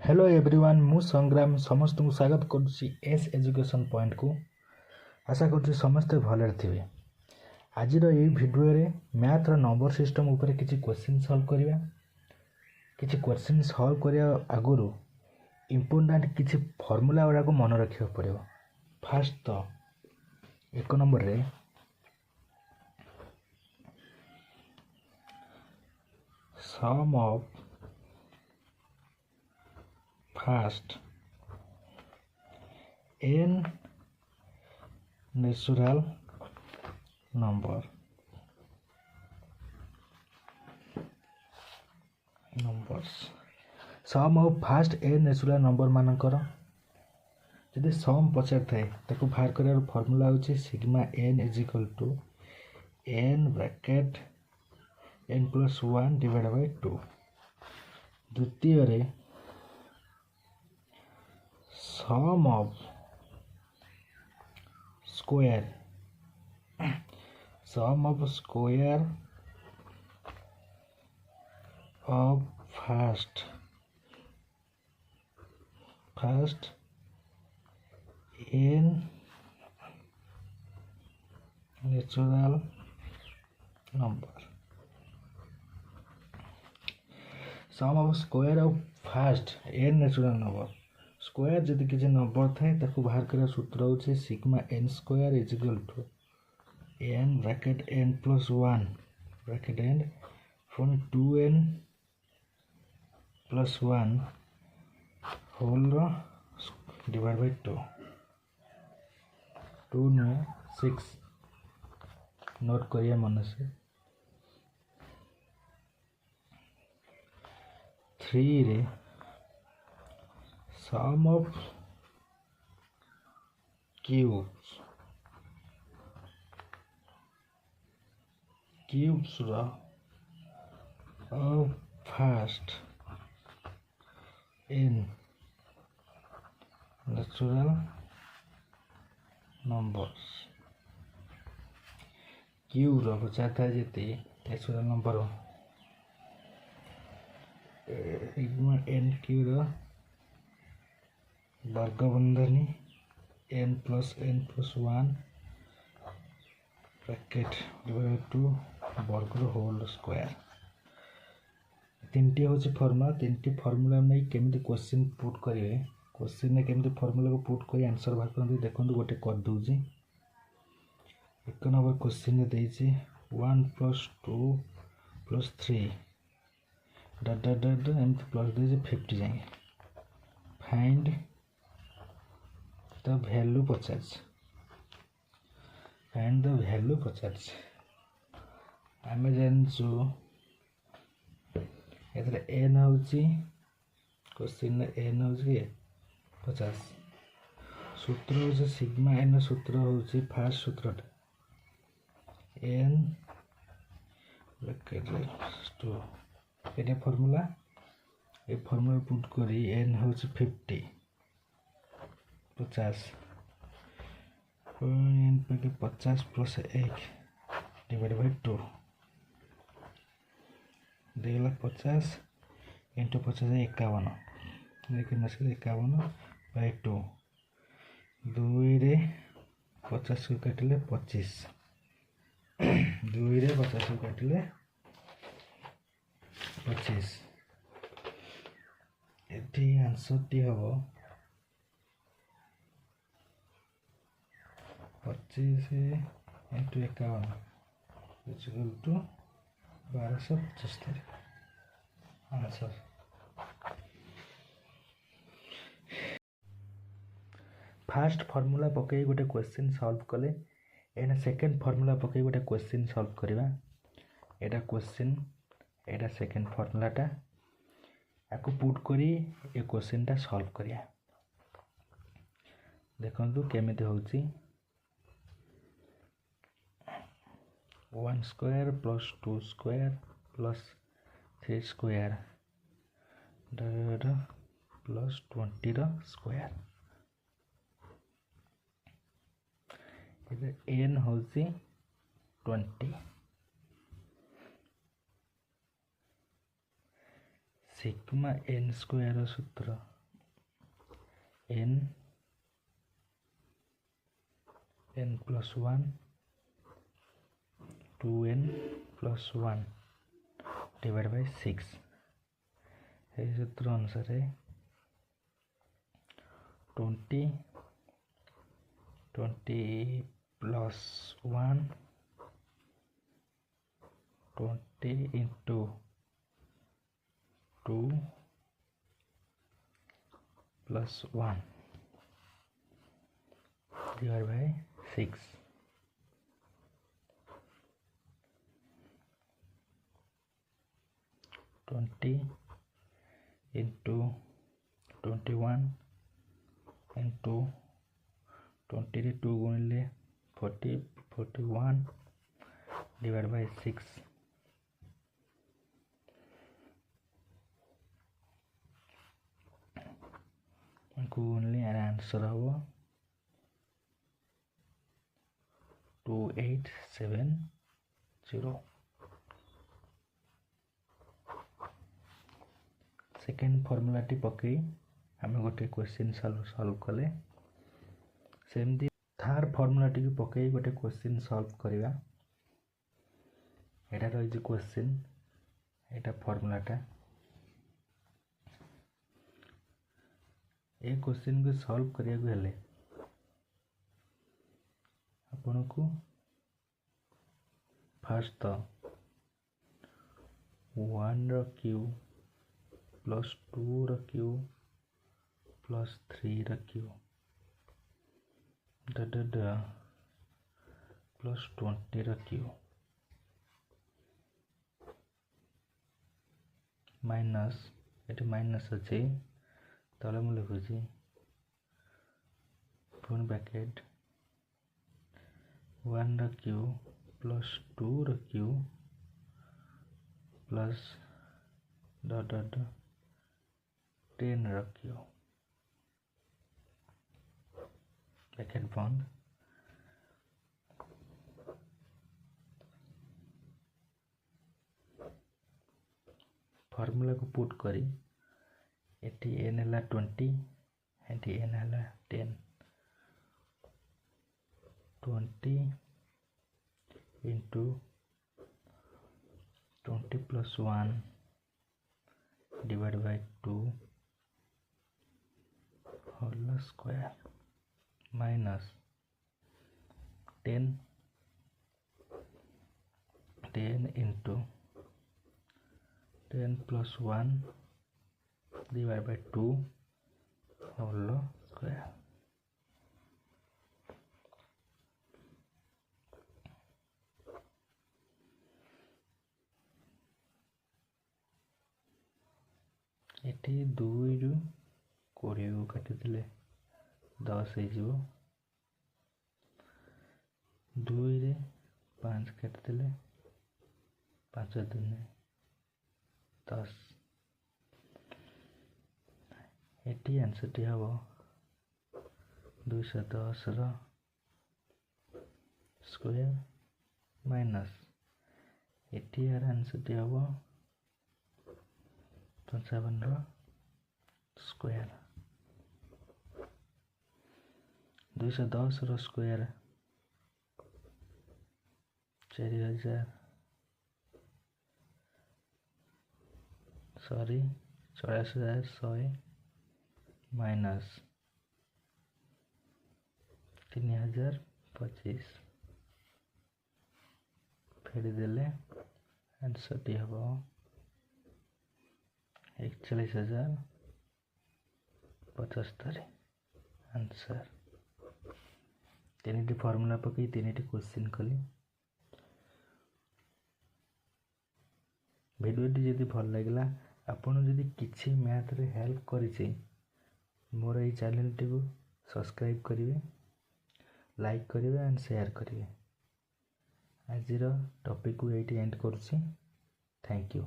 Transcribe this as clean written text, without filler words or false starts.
Hello everyone मु संग्राम समस्त को स्वागत करुच्ची एस एजुकेशन पॉइंट को। आशा करुच्ची समस्ते भले थे। आज भिडियो रे मैथ रो नंबर सिस्टम ऊपर किसी क्वेश्चन सॉल्व करिया। किसी क्वेश्चन सॉल्व करिया आगुरु इम्पोर्टेंट किसी फार्मूला गुड़ा को मन रखा पड़ो। फास्ट तो एक नंबर रे sum of first n natural numbers sum of first n natural number मानकर जदि सम पचार थाए ताको बाहर कर फॉर्मूला होची sigma n is equal to n bracket n plus 1 divide by 2। द्वितीय रे sum of square of first n natural number sum of square of first n natural number square जदि किसी नंबर थाए ताको बाहर कर सूत्र होचे sigma n square is equal to n bracket n plus 1 bracket n from 2n plus 1 whole divide by 2 में 6 note करिए मन से 3 रे sum of cubes of first n natural numbers क्यू रो बचाता है जति नेचुरल नंबर सिग्मा n क्यू रो वर्ग बंधनी n प्लस 1 ब्रैकेट डिवाइड 2 वर्ग होल स्क्वायर। तीनटी होची फॉर्मूला तीनटी फॉर्मूला नहीं केमिति क्वेश्चन पुट करिवे क्वेश्चन ने केमिति फॉर्मूला को पुट करी आंसर बाहर करते देखंतु गोटे कर दूची। एक नंबर क्वेश्चन ने देइची 1 प्लस 2 प्लस 3 डट डट डट एमती प्लस देइची 50 जाए find the value 50 find the value 50 आम जानचु एथरे n होची क्वेश्चन n होची 50 सूत्र होची सिग्मा n सूत्र होची फर्स्ट सूत्र n ब्रैकेट 2 एटा फार्मूला ए फार्मूला पुट करी n होची 50 n पे 50 प्लस 1 डिवाइड बाय 2 देला 50 इंटू 50 51 लेकिन मसले 51 बाय 2 2 रे 50 को काटिले 25 2 रे 50 को काटिले 25 एटी आंसर टी हबो 25 into 51 is equal to 1275 answer. First formula पकई गोटे क्वेश्चन सॉल्व कले एना सेकंड फार्मूला पकई गोटे क्वेश्चन सॉल्व करबा एटा क्वेश्चन एटा सेकंड फार्मूलाटा याको पुट करी ए क्वेश्चनटा सॉल्व करिया देखंतु केमिति होउची 1 square plus 2 square plus 3 square plus 20 रो स्क्वायर n होची 20 सिग्मा n स्क्वायर सूत्र n plus 1 2n plus 1 divided by 6 এই সূত্র অনুসারে 20 plus 1 20 into 2 plus 1 divided by 6 20 into 21 into 20 रे 2 गुणिले 40 41 divided by 6 गुणिले आंसर हम 2870 सेकेंड फॉर्मूला टी पकई आम गोटे क्वेश्चन सॉल्व कले सेमती थर्ड फॉर्मूला टी पकई गोटे क्वेश्चन सॉल्व करवा एटा रही क्वेश्चन एटा फॉर्मूलाटा ए क्वेश्चन को सॉल्व करिया को हेले आपन को फर्स्ट तो 1 रो क्यूब प्लस 2 रो क्यूब प्लस 3 रो क्यूब प्लस 20 रो क्यूब माइनस ये माइनस अच्छे तले मुझे लिखुची पुन ब्रैकेट 1 रो क्यूब प्लस 2 रो क्यूब प्लस डॉट डॉट 10 रो क्यूब ब्रैकेट बंद फॉर्मूला को पुट करी एटी n हला 20 एटी n हला 10 20 into 20 plus 1 divided by 2 whole square minus 10 into 10 plus 1 divided by 2 whole square eighty 2 रु 20 को काटी दिले 10 हो जीवो 2 रे 5 काटी दिले 5 दिन 10 एटी आंसर टी हम 210 रो स्क्वायर माइनस एटी आंसर टी हम 57 रो स्क्वायर 210 रो स्क्वायर 4000 सॉरी 84,100 माइनस 3025 फेरी देले आंसर टी हम 41,075 आंसर तीन फॉर्मूला पकई तीन क्वेश्चन कली भिडियोटी जदि भल लगे आपन जदि किसी मैथ रे हेल्प करिछि मोर ये चैनल टी को सब्सक्राइब करिवे लाइक करिवे एंड शेयर करिवे आज टॉपिक को एटी एंड करूछि थैंक यू।